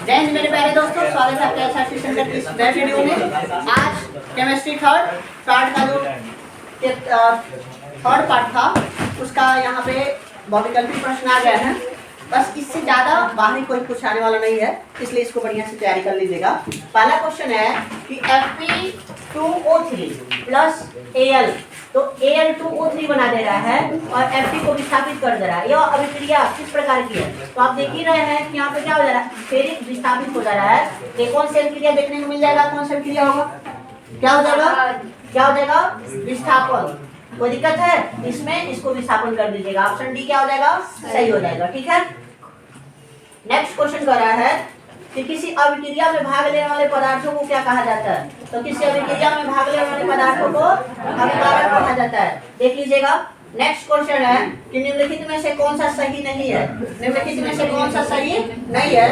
जय हिंद मेरे प्यारे दोस्तों, स्वागत है आपका एसआरसी सेंटर की इस नए वीडियो में। आज केमिस्ट्री थर्ड का जो थर्ड पार्ट था उसका यहाँ पे बहुविकल्पी प्रश्न आ गया है। बस इससे ज़्यादा बाहरी कोई कुछ आने वाला नहीं है, इसलिए इसको बढ़िया से तैयारी कर लीजिएगा। पहला क्वेश्चन है कि Fe2O3 प्लस Al, तो Al2O3 बना दे रहा है और Fe को विस्थापित कर दे रहा है। यह अभिक्रिया किस प्रकार की है? तो आप देख ही रहे हैं कि यहाँ पे क्या हो जा रहा है, फेरिक विस्थापित हो जा रहा है। ये कौन सी अभिक्रिया देखने को मिल जाएगा? कौन सी अभिक्रिया होगा? क्या हो जाएगा? क्या हो जाएगा? विस्थापन। कोई दिक्कत है इसमें? इसको विस्थापन कर दीजिएगा। ऑप्शन डी क्या हो जाएगा? सही हो जाएगा। ठीक है, नेक्स्ट क्वेश्चन कर रहा है कि किसी अभिक्रिया में भाग लेने वाले पदार्थों को क्या कहा जाता है? तो किसी अभिक्रिया में भाग लेने वाले पदार्थों को अभिकारक कहा जाता है। देख लीजिएगा। नेक्स्ट क्वेश्चन है कि निम्नलिखित में से कौन सा सही नहीं है? निम्नलिखित में से कौन सा सही नहीं है?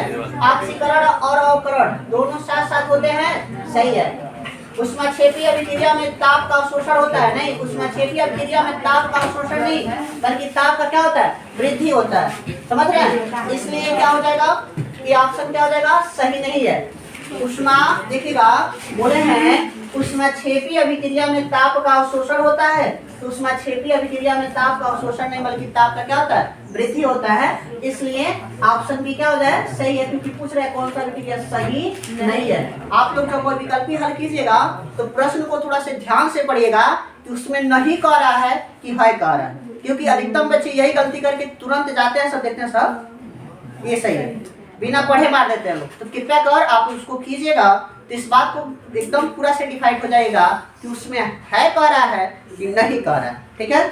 ऑक्सीकरण और अवकरण दोनों साथ साथ होते हैं, सही है। ऊष्माक्षेपी अभिक्रिया में ताप का अवशोषण होता है, नहीं। ऊष्माक्षेपी अभिक्रिया में ताप का अवशोषण नहीं, बल्कि ताप का क्या होता है? वृद्धि होता है। समझ रहे हैं? इसलिए क्या हो जाएगा? ये ऑप्शन क्या हो जाएगा? सही नहीं है। ऊष्मा देखिएगा, बोले हैं ऊष्माक्षेपी अभिक्रिया में ताप का अवशोषण होता है, तो ऊष्माक्षेपी अभिक्रिया में ताप का अवशोषण नहीं बल्कि ताप का क्या होता है? वृद्धि होता है। इसलिए ऑप्शन बी क्या हो जाए? सही है, क्योंकि पूछ रहे कौन सा अभिक्रिया सही नहीं है। आप लोग जब विकल्पी हल कीजिएगा तो प्रश्न को थोड़ा से ध्यान से पढ़िएगा कि उसमें नहीं कह रहा है कि है कह रहा है, क्योंकि अधिकतम बच्चे यही गलती करके तुरंत जाते हैं, सब देखते हैं सब ये सही है, बिना पढ़े मार देते हैं लोग। तो कृपया कर आप उसको कीजिएगा, तो इस बात को एकदम पूरा सर्टिफाइड हो जाएगा कि उसमें है कह रहा है कि नहीं कह रहा है। ठीक है,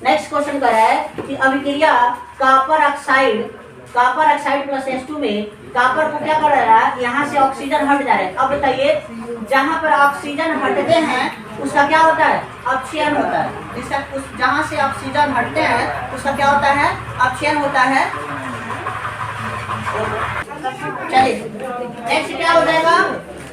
नेक्स्ट क्वेश्चन कर रहा है कि अभिक्रिया कॉपर ऑक्साइड प्लस H2 में कॉपर को क्या कर रहा है? यहाँ से ऑक्सीजन हट जा रहा है। अब बताइए, जहाँ पर ऑक्सीजन हटते हैं उसका क्या होता है? अपक्षयन होता है। जिसका जहाँ से ऑक्सीजन हटते हैं उसका क्या होता है? अपक्षयन होता है। चलिए नेक्स्ट क्या हो जाएगा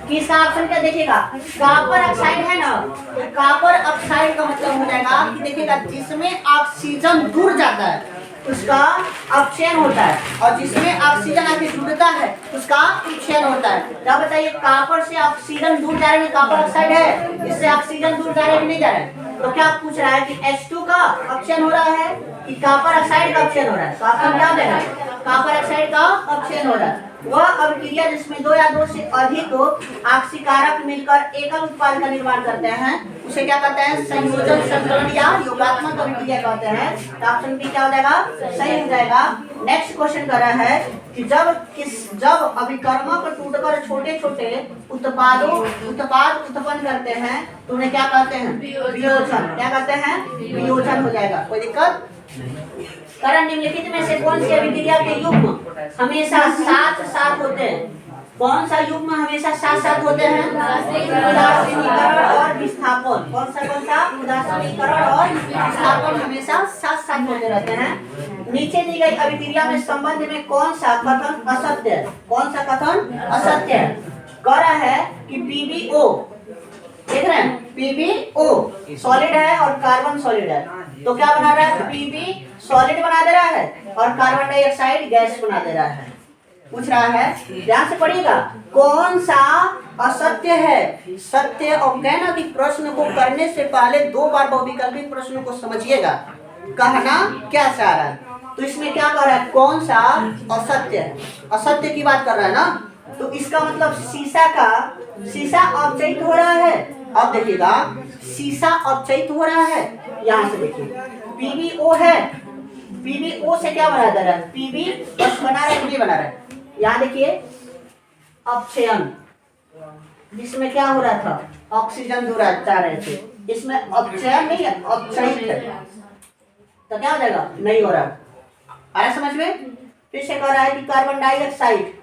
कि इसका ऑप्शन क्या देखिएगा? कॉपर ऑक्साइड है ना, तो कॉपर ऑक्साइड का मतलब हो जाएगा कि देखिएगा जिसमें ऑक्सीजन दूर जाता है उसका अपक्षयन होता है, और जिसमें ऑक्सीजन आके जुड़ता है उसका विक्षयन होता है। क्या बताइए, कॉपर से ऑक्सीजन दूर जा रहे हैं, कॉपर ऑक्साइड है, इससे ऑक्सीजन दूर जा रहे हैं कि नहीं जा रहे हैं? तो क्या पूछ रहा है कि H2 का अपक्षयन हो रहा है कि कॉपर ऑक्साइड का अपक्षयन हो रहा है? तो ऑप्शन क्या देना? कॉपर ऑक्साइड का अपक्षयन हो रहा है। वह अभिक्रिया जिसमें दो या दो से अधिक ऑक्सीकारक मिलकर एकल उत्पाद का निर्माण करते हैं उसे क्या कहते हैं? संयोजन, संकलन या योगात्मक अभिक्रिया कहते हैं। तो ऑप्शन बी क्या हो जाएगा? सही हो जाएगा। नेक्स्ट क्वेश्चन कर रहा है कि जब अभिकर्मक टूटकर छोटे छोटे उत्पाद उत्पन्न करते हैं तो उन्हें क्या कहते हैं? वियोजन। क्या कहते हैं? वियोजन हो जाएगा। कोई दिक्कत? कारण निम्नलिखित में से कौन सी अभिक्रिया के युग्म हमेशा साथ साथ होते हैं? कौन सा युग्म हमेशा साथ साथ होते हैं? उदासीनीकरण और विस्थापन। कौन सा? उदासीनीकरण और विस्थापन हमेशा साथ साथ होते रहते हैं। नीचे दी गई अभिक्रिया में संबंध में कौन सा कथन असत्य है? कौन सा कथन असत्य है? कह रहा है कि PbO, देख रहे हैं, PbO सॉलिड है और कार्बन सॉलिड है, तो क्या बना रहा है? Pb सॉलिड बना दे रहा है और कार्बन डाइऑक्साइड गैस बना दे रहा है। पूछ रहा है, ध्यान से पढ़िएगा, कौन सा असत्य है? सत्य और कहना कि प्रश्न को करने से पहले 2 बार बहुविकल्पी प्रश्न को समझिएगा, कहना क्या चाह रहा है। तो इसमें क्या कर रहा है? कौन सा असत्य है? असत्य की बात कर रहा है ना, तो इसका मतलब शीशा अपचयित हो रहा है। अब देखिएगा, शीशा अपचयित हो रहा है। यहाँ से देखिए, PbO है, PbO से क्या बना दे रहा है? Pb बस बना रहा है, नहीं बना रहा है। यहाँ देखिए, अपक्षयन, जिसमें क्या हो रहा था? ऑक्सीजन दूर जा रहे थे, इसमें अपक्षयन नहीं है, अपचयित है। तो क्या हो जाएगा? नहीं हो रहा। आया समझ में? फिर से कह रहा है कि कार्बन डाइऑक्साइड।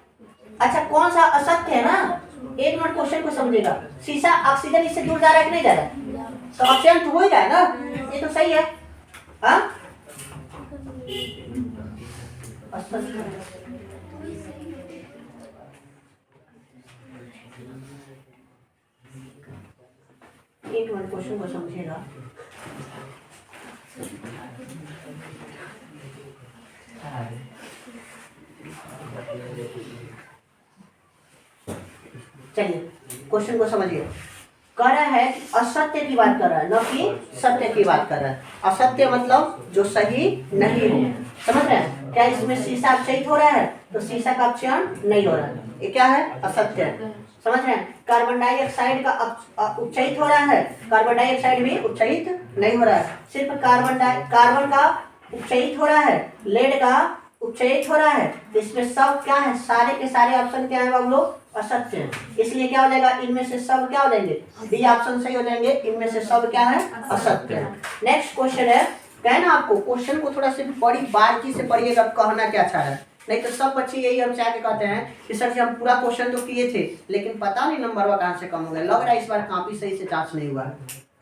अच्छा, कौन सा असत्य है ना? एक मिनट क्वेश्चन को समझेगा। शीशा ऑक्सीजन इससे दूर जा रहा है कि नहीं जा रहा है? तो अपक्षयन तो हो ही जाए ना, ये तो सही है। हाँ, एक मिनट क्वेश्चन को समझेगा। चलिए क्वेश्चन को समझिए। कह रहा है कि असत्य की बात कर रहा है, न कि सत्य की बात कर रहा है। असत्य मतलब जो सही नहीं हो, समझ रहे हैं? क्या इसमें शीशा अपचयित हो रहा है? तो शीशा का अपचयन नहीं हो रहा है, ये क्या है? असत्य है। समझ रहे हैं? कार्बन डाइऑक्साइड का उपचयित हो रहा है, कार्बन डाइऑक्साइड भी उपचयित नहीं हो रहा है। सिर्फ कार्बन का उपचयित हो रहा है, लेड का उपचयित हो रहा है। तो इसमें सब क्या है? सारे के सारे ऑप्शन क्या है बाबू लोग? असत्य है। इसलिए क्या हो जाएगा? इनमें से सब क्या हो जाएंगे? डी ऑप्शन सही हो जाएंगे। इनमें से सब क्या है? असत्य है। नेक्स्ट क्वेश्चन है, कहे ना आपको क्वेश्चन को थोड़ा सा बड़ी बारीकी से पढ़िएगा, कहना क्या चाह रहा है। नहीं तो सब बच्चे यही हमसे आके कहते हैं कि सर जी हम पूरा क्वेश्चन तो किए थे, लेकिन पता नहीं नंबर कहाँ से कम हो गया, लग रहा है इस बार कॉपी सही से जांच नहीं हुआ।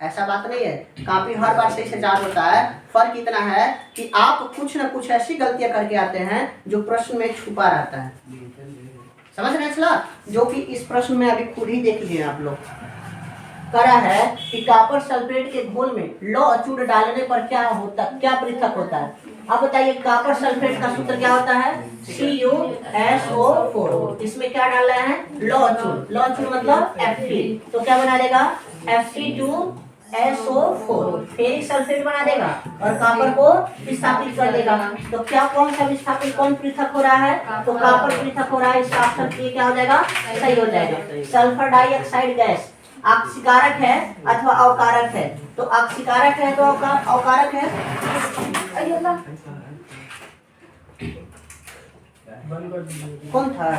ऐसा बात नहीं है, कॉपी हर बार सही से जांच होता है। फर्क इतना है कि आप कुछ न कुछ ऐसी गलतियां करके आते हैं जो प्रश्न में छुपा रहता है। समझ रहे हैं सर? जो कि इस प्रश्न में अभी खुद ही देख लिए आप लोग। करा है कि कॉपर सल्फेट के घोल में लौह अचूर्ण डालने पर क्या होता, क्या पृथक होता है? अब बताइए, कॉपर सल्फेट का सूत्र क्या होता है? CuSO4। इसमें क्या डाल रहे हैं? लौह अचूर्ण। लौह अचूर्ण मतलब Fe, तो क्या बना देगा? Fe2SO4 फेरिक सल्फेट बना देगा और कॉपर को विस्थापित कर देगा। तो क्या कौन सा विस्थापित, कौन पृथक हो रहा है? तो कॉपर पृथक हो रहा है। इसका ऑप्शन क्या हो जाएगा? सही हो जाएगा। सल्फर डाइऑक्साइड गैस ऑक्सीकारक है अथवा अवकारक है? तो ऑक्सीकारक है तो अवकारक है। कौन था?